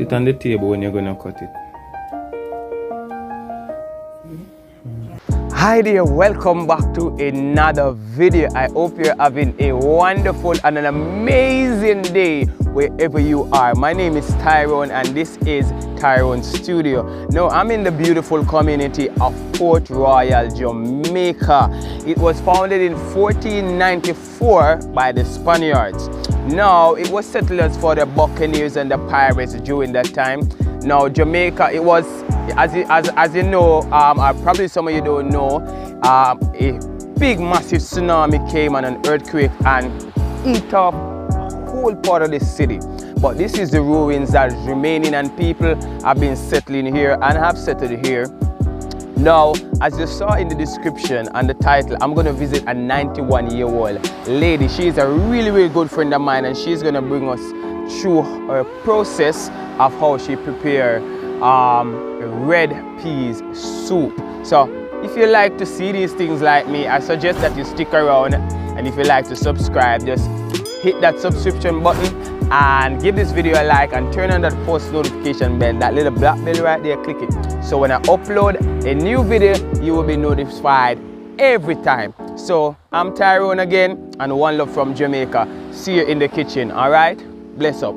it on the table when you're gonna cut it. Hi there, welcome back to another video. I hope you're having a wonderful and an amazing day wherever you are. My name is Tyrone and this is Tyrone Studio. Now I'm in the beautiful community of Port Royal, Jamaica. It was founded in 1494 by the Spaniards. Now it was settlers for the Buccaneers and the pirates during that time. Now Jamaica, it was, as you know, probably some of you don't know, a big massive tsunami came and an earthquake and ate up a whole part of the city. But this is the ruins that is remaining and people have been settling here and have settled here. Now, as you saw in the description and the title, I'm going to visit a 91-year-old lady. She's a really good friend of mine and she's going to bring us through her process of how she prepares red peas soup. So if you like to see these things like me, I suggest that you stick around, and if you like to subscribe, just hit that subscription button and give this video a like and turn on that post notification bell, that little black bell right there, click it. So when I upload a new video, you will be notified every time. So I'm Tyrone again, and one love from Jamaica. See you in the kitchen, all right? Bless up.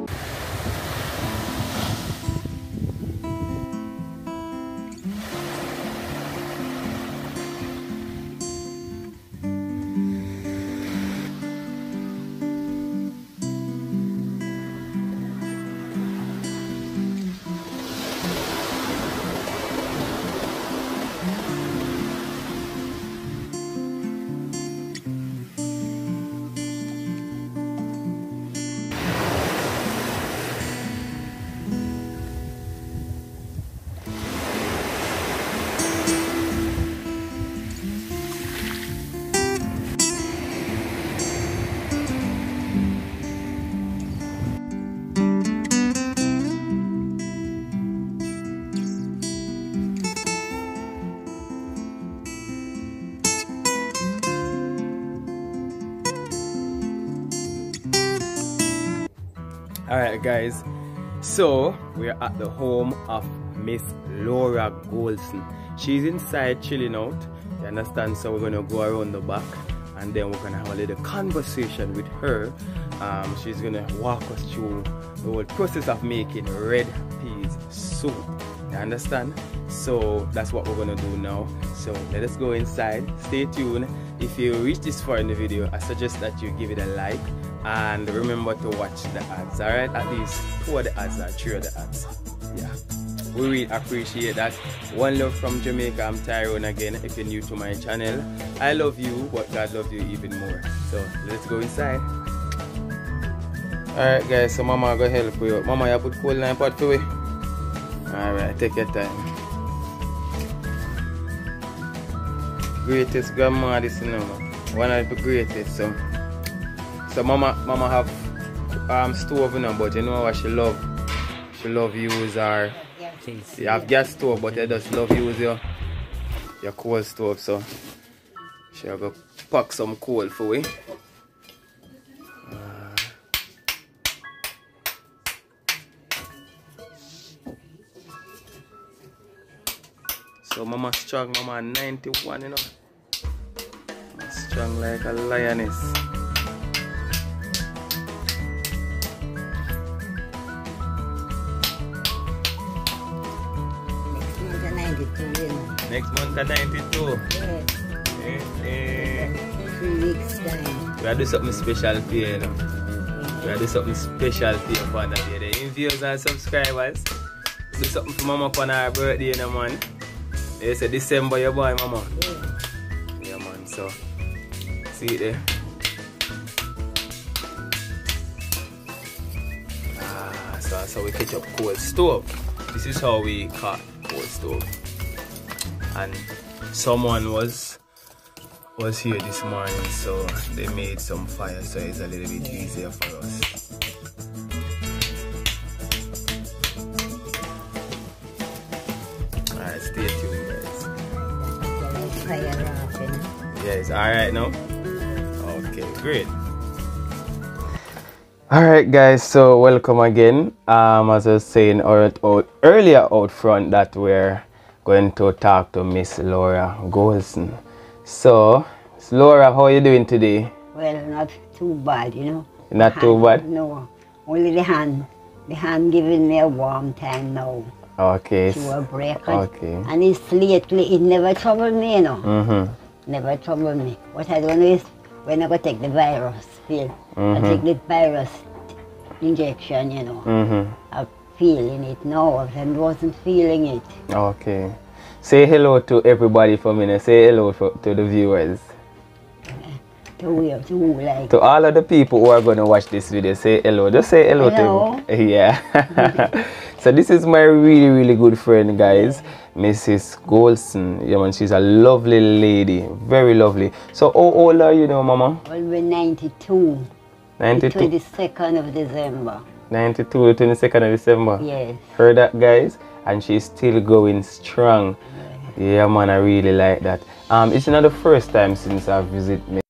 Alright guys, so we're at the home of Miss Laura Golson. She's inside chilling out, you understand? So we're gonna go around the back and then we're gonna have a little conversation with her. She's gonna walk us through the whole process of making red peas soup, you understand? So that's what we're gonna do now. So let us go inside, stay tuned. If you reach this far in the video, I suggest that you give it a like and remember to watch the ads, alright? At least 2 of the ads or 3 of the ads. Yeah, we really appreciate that. One love from Jamaica. I'm Tyrone again. If you're new to my channel, I love you, but God loves you even more. So let's go inside. Alright guys, so mama go help you out. Mama, you put coal in the pot for me? Alright, take your time. Greatest grandma this, you know, one of the greatest. So mama have stove, you know, but you know what she love? She love use her, you have gas stove, but you just love use your coal stove. So she'll go pack some coal for we. So mama strong, mama 91, you know. Mama strong like a lioness. Next month at 92. Yes. 3 weeks time. We gotta do something special for you, you know. We gotta do something special for you for that day. The viewers and subscribers. Do something for mama for her birthday, you know, man. They say December your boy, mama. Yeah, man. So see it there. So we catch up coal stove. This is how we cut coal stove. And someone was here this morning, so they made some fire, so it's a little bit easier for us. Alright, stay tuned guys. Yeah, it's alright now? Okay, great. Alright guys, so welcome again. As I was saying earlier out front that we're going to talk to Miss Laura Golson. So, Miss Laura, how are you doing today? Well, not too bad, you know. Not too bad? No, only the hand. The hand giving me a warm time now. Okay. She will break it. Okay. And it's lately, it never troubled me, you know. Never troubled me. What I don't know is when I go take the virus pill, I take the virus injection, you know. I'm feeling it now, and wasn't feeling it. Okay. Say hello to everybody for a minute. Say hello to the viewers. To who, like? To all of the people who are going to watch this video, say hello. Just say hello, to them. Yeah. So this is my really good friend, guys. Mrs. Golson. Yeah, man, she's a lovely lady. Very lovely. So how old are you now, Mama? Well, we're 92. 92? The 22nd of December. 92, the 22nd of December. Yes. Heard that, guys? And she's still going strong. Yeah, man, I really like that. It's not the first time since I visit me.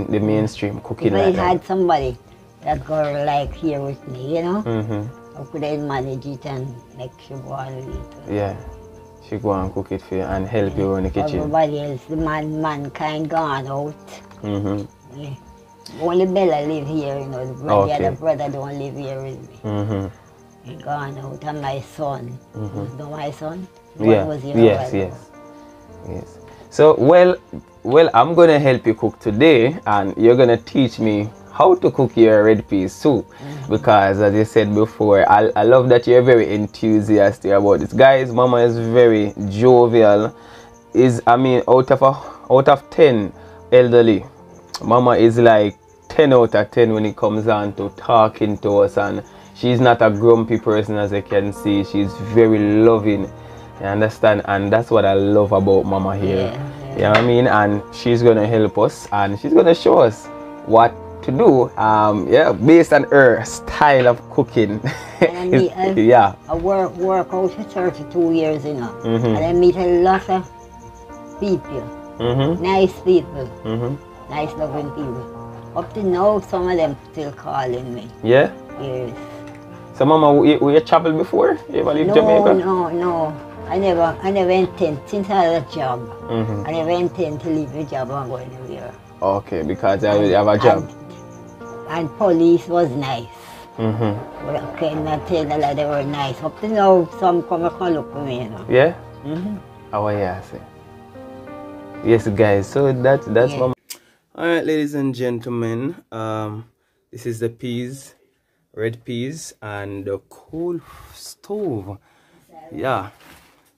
The mainstream cooking. If I had somebody that girl like here with me, you know, how could I manage it and make she go and eat? Yeah, she go and cook it for you and help you in the kitchen. Everybody else, the mankind gone out. Yeah. Only Bella live here, you know, the other brother don't live here with me. He gone out, and my son. You know my son? Yeah. Yes. So, well, I'm gonna help you cook today, and you're gonna teach me how to cook your red peas soup. Because, as you said before, I love that you're very enthusiastic about this. Guys, Mama is very jovial. Out of 10 elderly, Mama is like 10 out of 10 when it comes on to talking to us and she's not a grumpy person, as I can see. She's very loving. You understand? And that's what I love about Mama here. You know what I mean? And she's gonna help us, and she's gonna show us what to do. Yeah, based on her style of cooking. Yeah. I work out for 32 years, you know. And I meet a lot of people. Nice people. Nice loving people. Up to now, some of them still calling me. Yeah? Yes. So Mama, were you traveled before? You ever leave Jamaica? No. I never intend, since I had a job, I never intend to leave the job and go anywhere. Okay, because you have a job. And police was nice. Well, I cannot tell that they were nice. Up to now, some come and look for me, you know. Yeah? How are you say? Yes, guys, so that's Mama. Alright, ladies and gentlemen, this is the peas, red peas, and the coal stove. Yeah.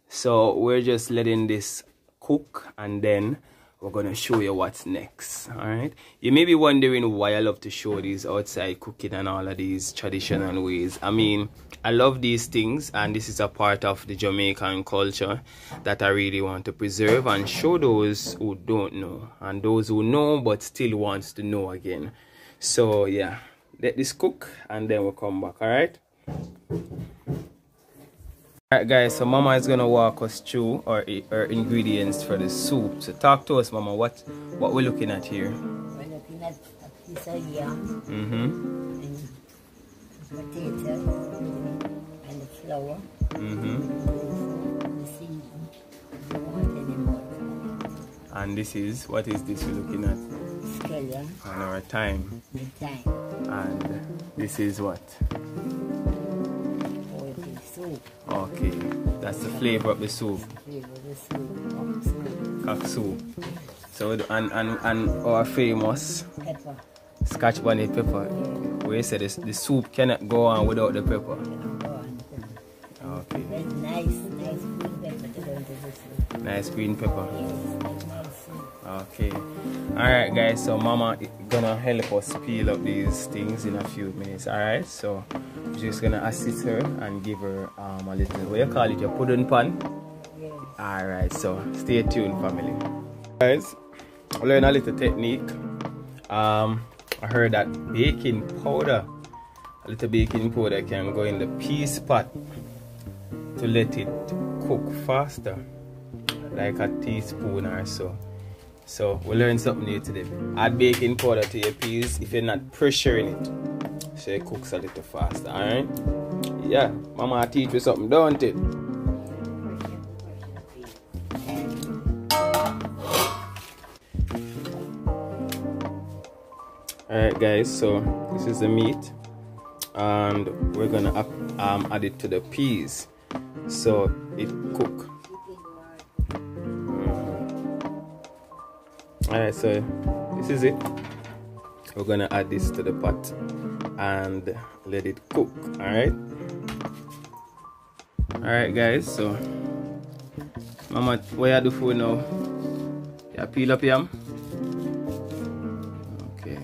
So we're just letting this cook, and then we're gonna show you what's next. All right, you may be wondering why I love to show these outside cooking and all of these traditional ways. I mean, I love these things, and this is a part of the Jamaican culture that I really want to preserve and show those who don't know, and those who know but still wants to know again. So yeah, let this cook, and then we'll come back. All right. Alright guys, so Mama is gonna walk us through our ingredients for the soup. So talk to us, Mama, what we're looking at here. We're looking at a piece of yam, and potato, and the flour, the seasoning, the water and and this is, what is this we're looking at? scallion. And our thyme. The thyme. And this is what? Soup. Okay, that's the flavor of the soup. Cock soup. So and our famous pepper. Scotch bonnet pepper. Where you said the soup cannot go on without the pepper. Okay. Nice green pepper to go into the soup. Nice green pepper. Yes, okay. Alright guys, so Mama gonna help us peel up these things in a few minutes. Alright, so just gonna assist her and give her a little, what you call it, your pudding pan? Yes. Alright, so stay tuned, family. Guys, I learned a little technique. I heard that baking powder, a little baking powder can go in the peas pot to let it cook faster, like a teaspoon or so. So we learned something new today. Add baking powder to your peas if you're not pressuring it, so it cooks a little faster. Alright? Yeah, Mama teach you something, don't it? Alright guys, so this is the meat, and we're gonna add it to the peas so it cook. Alright, so this is it. We're gonna add this to the pot and let it cook. Alright guys, so Mama, what you do for now? You peel up yam? Okay.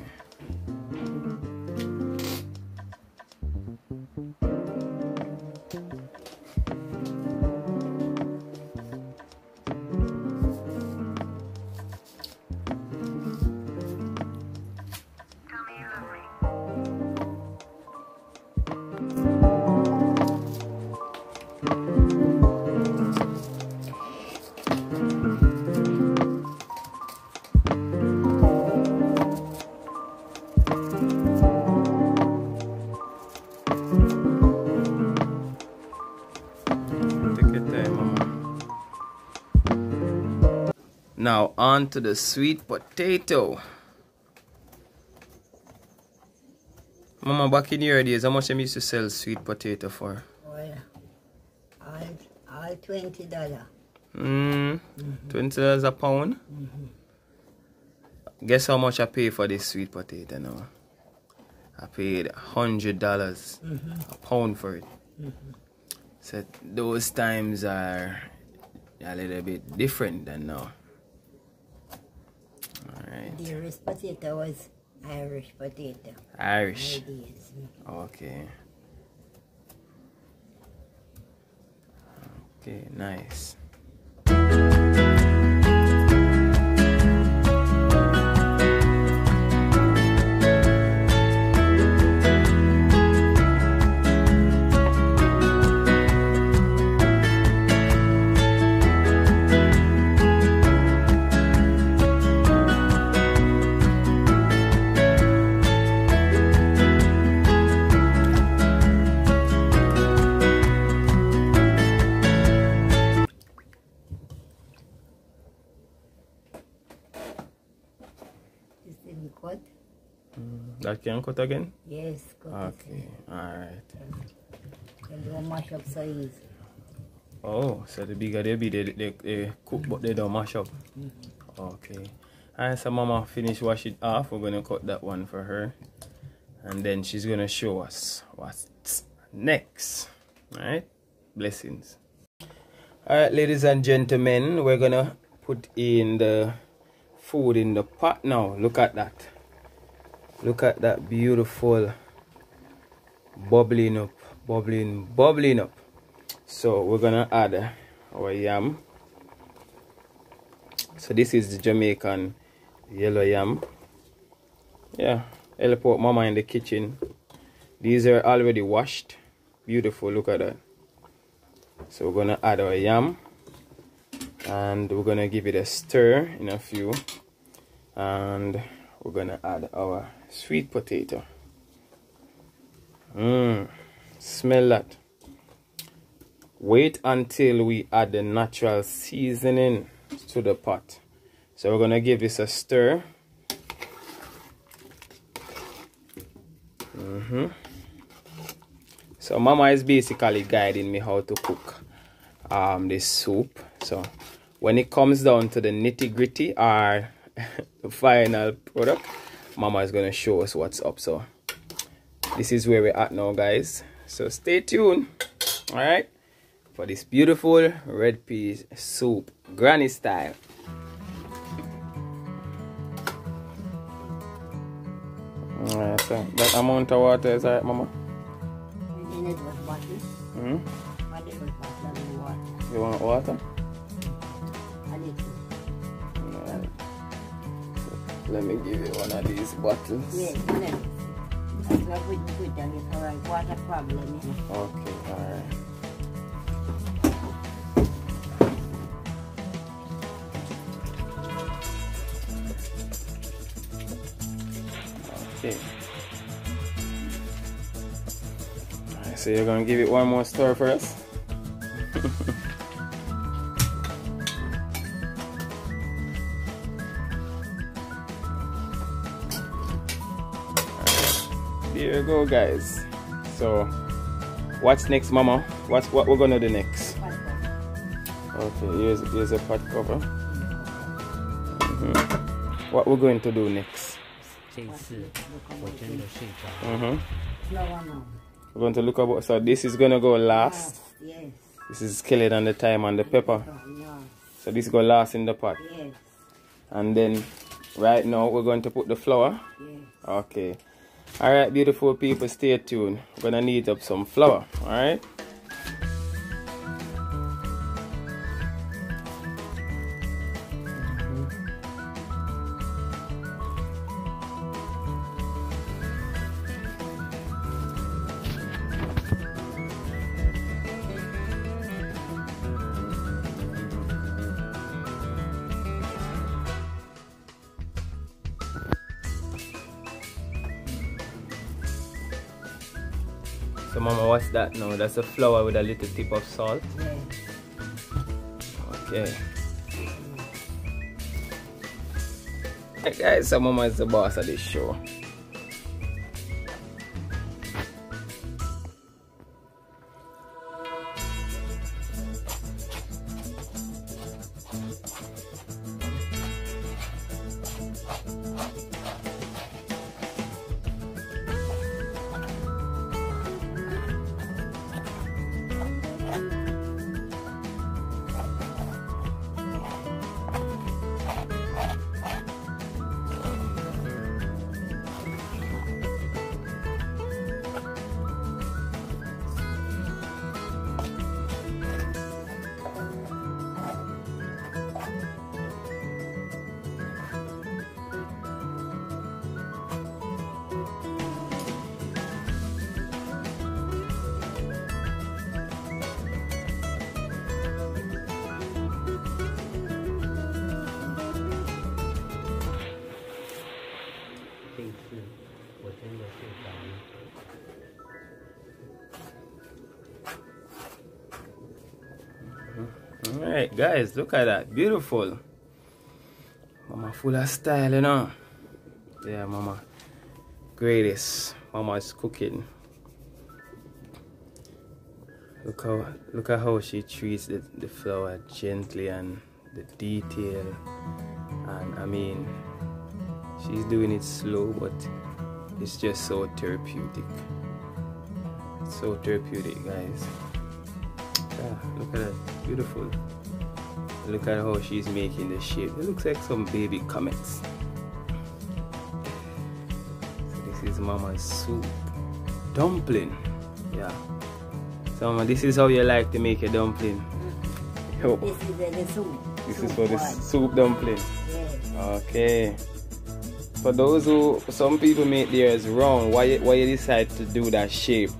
Now on to the sweet potato. Mama, back in your days, how much you used to sell sweet potato for? Well, all $20. $20 a pound? Guess how much I pay for this sweet potato now? I paid $100 a pound for it. So those times are a little bit different than now. Alright. The roast potato was Irish potato. Irish. Ideas. Okay. Okay, nice. Cut? That can cut again? Yes, cut. Okay, alright. They don't mash up so easy. Oh, so the bigger they be, they cook but they don't mash up. Okay. Alright, so Mama finish wash it off. We're gonna cut that one for her. And then she's gonna show us what's next. Alright? Blessings. Alright, ladies and gentlemen, we're gonna put in the food in the pot now. Look at that. Look at that beautiful bubbling up, bubbling up. So we're gonna add our yam. So this is the Jamaican yellow yam. Yeah, help out Mama in the kitchen. These are already washed. Beautiful, look at that. So we're gonna add our yam and we're gonna give it a stir in a few, and we're gonna add our sweet potato. Smell that. Wait until we add the natural seasoning to the pot. So we're gonna give this a stir. So Mama is basically guiding me how to cook this soup. So when it comes down to the nitty-gritty or the final product, Mama is gonna show us what's up. So this is where we're at now, guys. So stay tuned, all right, for this beautiful red peas soup, granny style. All right, so that amount of water is all right, Mama? You want water? Right. Let me give you one of these bottles. Yeah, that's what we put them. It's alright. Water problem. Okay, alright. Okay. Alright, so you're gonna give it one more stir for us? There you go, guys. So what's next, Mama? What we're gonna do next? Okay, here's a pot cover. What we're going to do next? We're going to look about, so this is gonna go last. Yes. This is skillet and the thyme and the pepper. So this is gonna last in the pot. Yes. And then right now we're going to put the flour. Yes. Okay. Alright, beautiful people, stay tuned. We're gonna knead up some flour, alright? So Mama, what's that now? That's a flour with a little tip of salt? Yeah. Okay. Hey guys, so Mama is the boss of this show. Alright guys, look at that. Beautiful. Mama full of style, you know. Yeah, mama. Greatest. Mama is cooking. Look at how she treats the flower gently and the detail. And I mean, she's doing it slow, but it's just so therapeutic. So therapeutic, guys. Yeah, look at that. Beautiful. Look at how she's making the shape. It looks like some baby comets. So this is mama's soup. Dumpling. Yeah. So mama, this is how you like to make a dumpling. Oh. This is the soup. This is for the soup dumpling. Yes. Okay. For those who, some people make theirs round, why you decide to do that shape?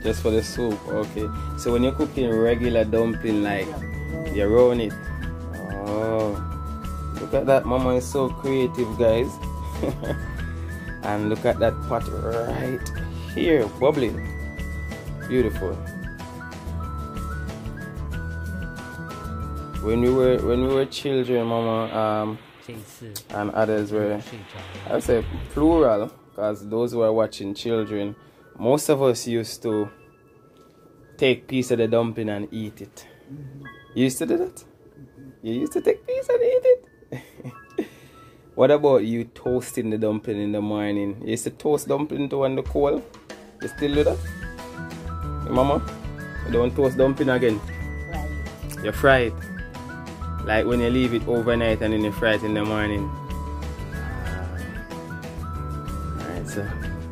Just for the soup, okay. So when you're cooking regular dumpling, like you round it. Oh, look at that, mama is so creative, guys. And look at that pot right here, bubbling. Beautiful. When we were children, mama, and others were, I would say plural, because those who are watching children, most of us used to take piece of the dumpling and eat it. You used to do that? You used to take piece and eat it? What about you toasting the dumpling in the morning? You used to toast dumpling to on the coal? You still do that? Hey, mama? You don't toast dumpling again? Right. You fry it? Like when you leave it overnight and then you fry it in the morning. Alright, so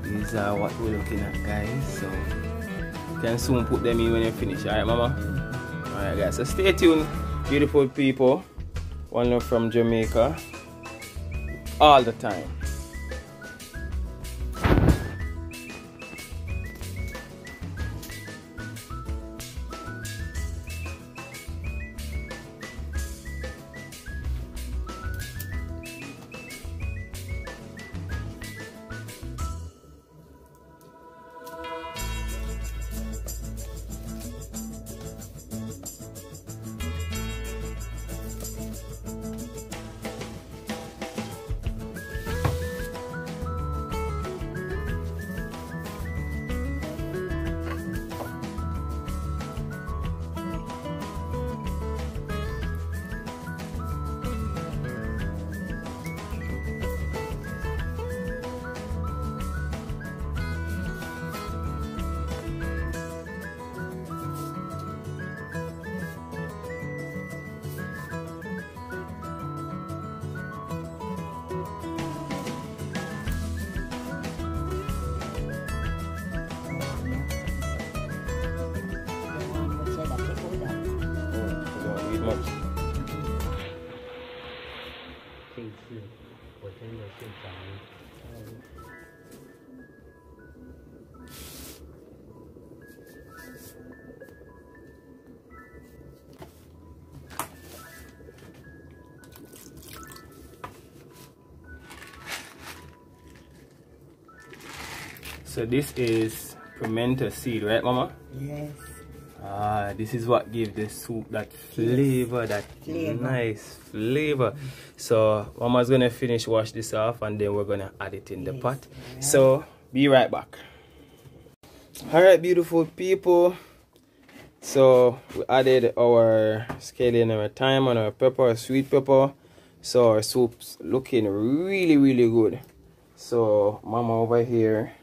these are what we're looking at, guys. So you can soon put them in when you finish. Alright, mama? Alright, guys. So stay tuned, beautiful people. One love from Jamaica. All the time. So this is pimento seed, right, mama? Yes. Ah, this is what gives the soup that flavor, that nice flavor. So mama's gonna finish wash this off and then we're gonna add it in the pot. Right. So be right back. All right, beautiful people. So we added our scallion, our thyme, and our pepper, sweet pepper. So our soup's looking really good. So mama over here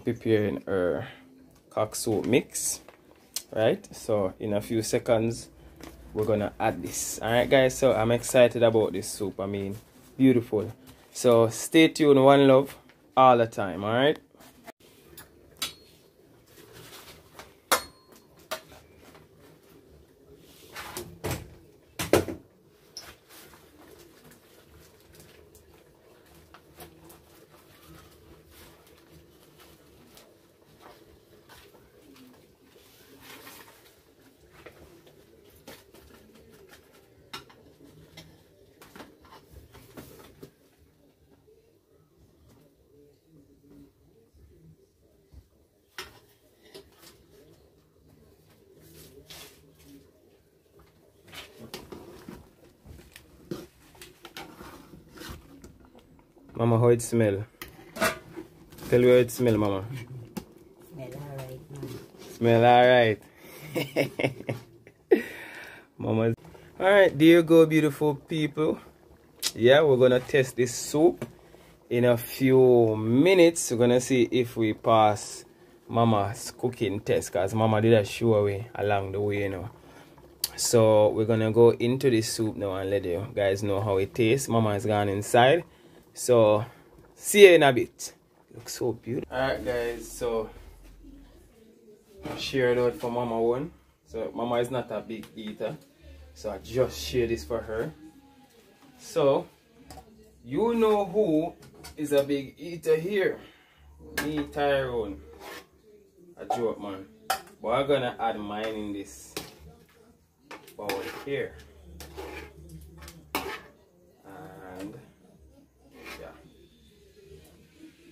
preparing her cock soup mix, right? So in a few seconds we're gonna add this. All right, guys, so I'm excited about this soup. I mean, beautiful. So stay tuned. One love all the time. All right. Mama, how it smell? Tell me how it smell, Mama. Smell alright, man. Smell alright. Mama. Alright, there you go, beautiful people. Yeah, we're gonna test this soup in a few minutes. We're gonna see if we pass Mama's cooking test, because Mama did a show away along the way, you know. So we're gonna go into this soup now and let you guys know how it tastes. Mama has gone inside, so see you in a bit. Looks so beautiful. Alright guys, so share it out for Mama one. So Mama is not a big eater, so I just share this for her. So you know who is a big eater here? Me, Tyrone. A joke, man. But I'm gonna add mine in this bowl here. And yeah.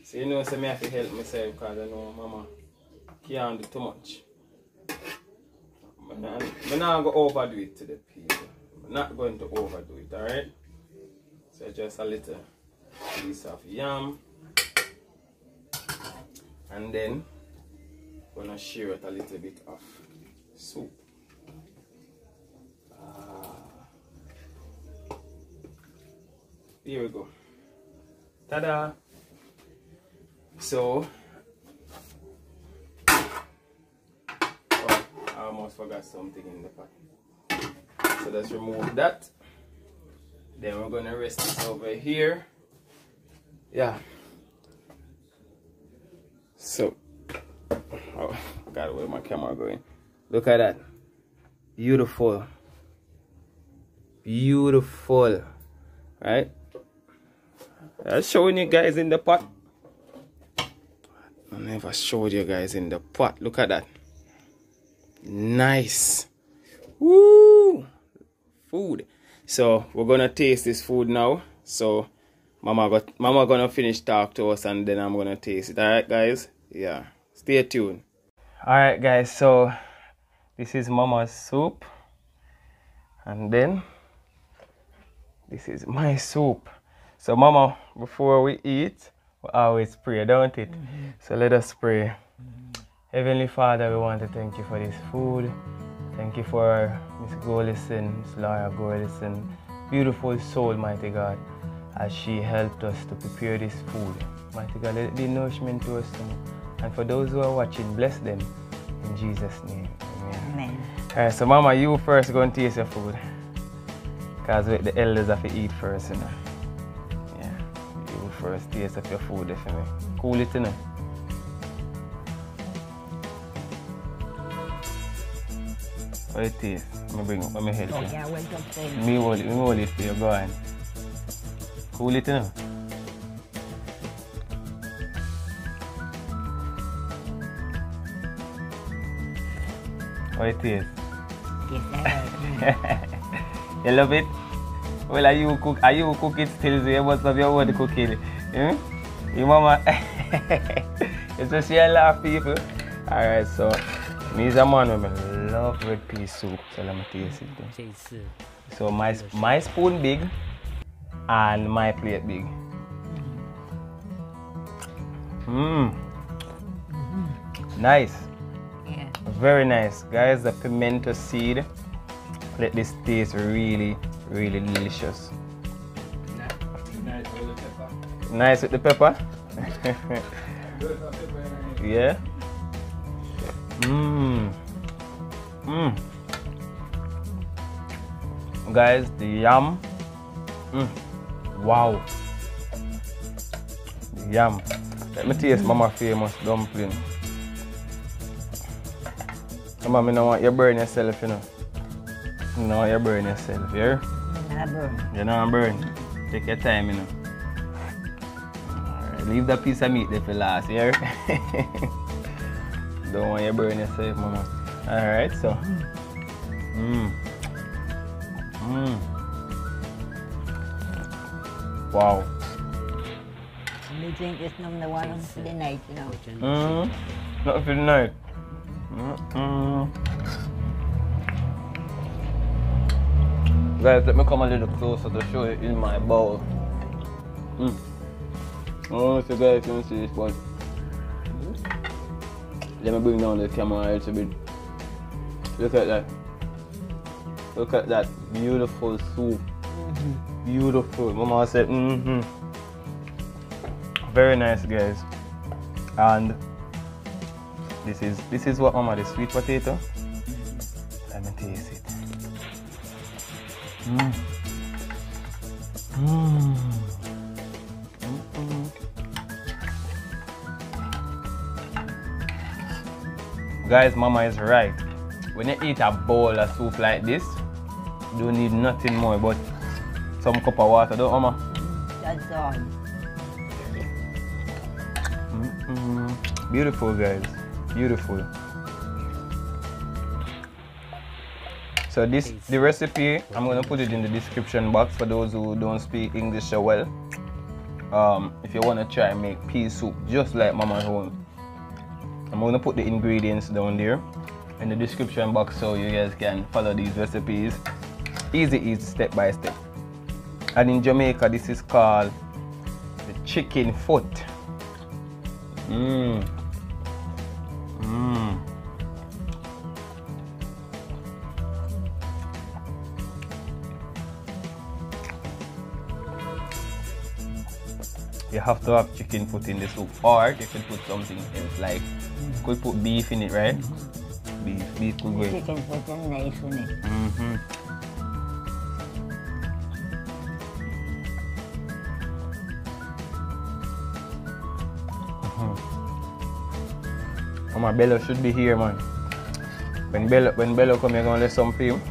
So you know, so me have to help myself because I know Mama can't do too much. I'm not going to overdo it to the people. I'm not going to overdo it, alright? So just a little piece of yam. And then I'm going to share it a little bit of soup. Here we go. Ta-da! So, oh, I almost forgot something in the pot. So let's remove that. Then we're gonna rest this over here. Yeah. So, oh God, where my camera going? Look at that. Beautiful. Beautiful. Right? I'm showing you guys in the pot. I never showed you guys in the pot. Look at that. Nice. Woo! Food. So we're gonna taste this food now. So Mama gonna finish talk to us and then I'm gonna taste it. Alright guys? Yeah. Stay tuned. Alright guys, so this is Mama's soup. And then this is my soup. So Mama, before we eat, we always pray, don't it? So let us pray. Heavenly Father, we want to thank you for this food. Thank you for Miss Golison, Miss Laura Golison, beautiful soul, mighty God, as she helped us to prepare this food. Mighty God, let it be nourishment to us too. And for those who are watching, bless them. In Jesus' name, amen. Amen. Alright, so Mama, you first go and taste your food. Because the elders have to eat first, you know. Yeah, you first taste of your food, definitely. Cool it, you know. What it tastes? Let me help you. Yeah, welcome to Me hold it for you, go on. Cool it, you know. What it tastes? yes, You love it? Well, are you cook it still? So you must have your own cooking. Your mama, especially a lot of people. Alright, so me is a man who love red pea soup. So let me taste it. So my spoon big and my plate big. Nice. yeah. Very nice, guys. The pimento seed. Let this taste really, really delicious. Nice with the pepper. Yeah. Guys, the yam. Wow. The yam. Let me taste Mama famous dumpling. Mama, I don't want you to burn yourself, you know. No, you burn yourself, yeah? Not burn. You don't burn. Take your time, you know. Alright, leave that piece of meat there for last, yeah? Don't want you to burn yourself, Mama. Alright, so. Wow. You drink this number one for the night, you know. Not for the night. Guys, let me come a little closer to show you in my bowl. Oh, so guys can see this, but let me bring down the camera a little bit. Look at that. Look at that beautiful soup. Beautiful. Mama said, Very nice, guys. And this is what Mama, the sweet potato. Let me taste it. Guys, Mama is right. When you eat a bowl of soup like this, you don't need nothing more but some cup of water, don't Mama? That's all. Beautiful, guys. Beautiful. So the recipe, I'm gonna put it in the description box for those who don't speak English so well. If you wanna try and make pea soup just like Mama's home, I'm gonna put the ingredients down there in the description box so you guys can follow these recipes. Easy, step by step. And in Jamaica, this is called the chicken foot. You have to have chicken foot in the soup, or you can put something else like you could put beef in it, right? Beef could go in. Chicken foot is nice, isn't it? Mama, Bello should be here, man. When Bello come, you're gonna left some for him.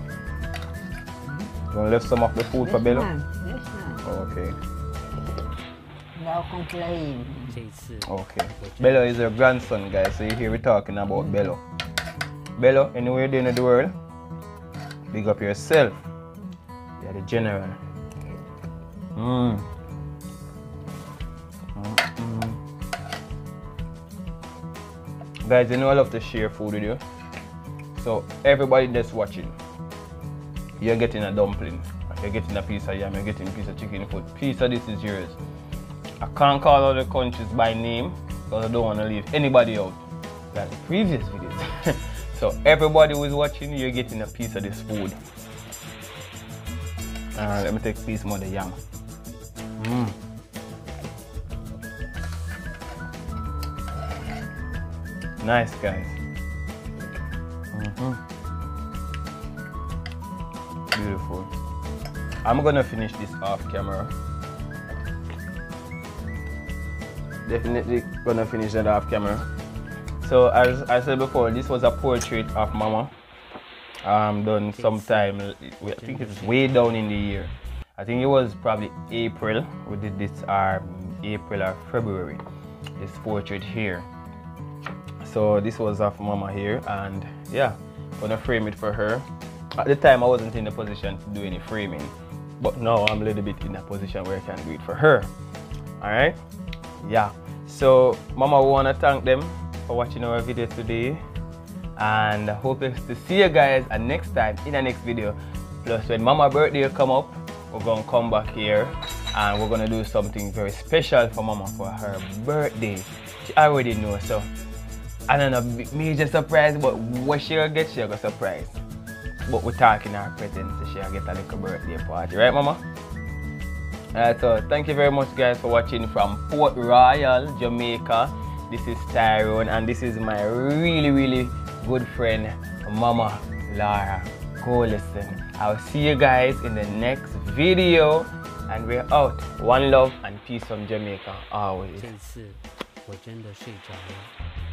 You're gonna left some of the food for Bello. Yes, ma'am. Okay. Now complain. Okay. Bello is your grandson, guys. So you hear we talking about Bello. Bello, anywhere you're in the world, big up yourself. You're the general. Guys, you know I love to share food with you. So everybody that's watching, you're getting a dumpling, you're getting a piece of yam, you're getting a piece of chicken foot. Piece of this is yours. I can't call all the countries by name because I don't want to leave anybody out like the previous videos. So everybody who is watching, you're getting a piece of this food. Let me take a piece more of the yam. Nice, guys. Beautiful. I'm gonna finish this off camera. Definitely gonna finish that off camera. So as I said before, this was a portrait of Mama. Done sometime, I think it's way down in the year. I think it was probably April. We did this April or February. This portrait here. So this was of Mama here, and yeah, gonna frame it for her. At the time I wasn't in the position to do any framing, but now I'm a little bit in a position where I can do it for her. Alright? Yeah. So Mama, we wanna thank them for watching our video today, and I hope to see you guys next time in the next video. Plus when Mama's birthday come up, we're gonna come back here and we're gonna do something very special for Mama for her birthday. She already knows, so I don't know, major surprise, but what she'll get, she'll get surprise. But we're talking her presence, so she'll get a little birthday party, right Mama? Alright, so thank you very much guys for watching from Port Royal, Jamaica. This is Tyrone, and this is my really good friend, Mama Lara. Go listen. I'll see you guys in the next video, and we're out. One love and peace from Jamaica always. 这次我真的睡着了。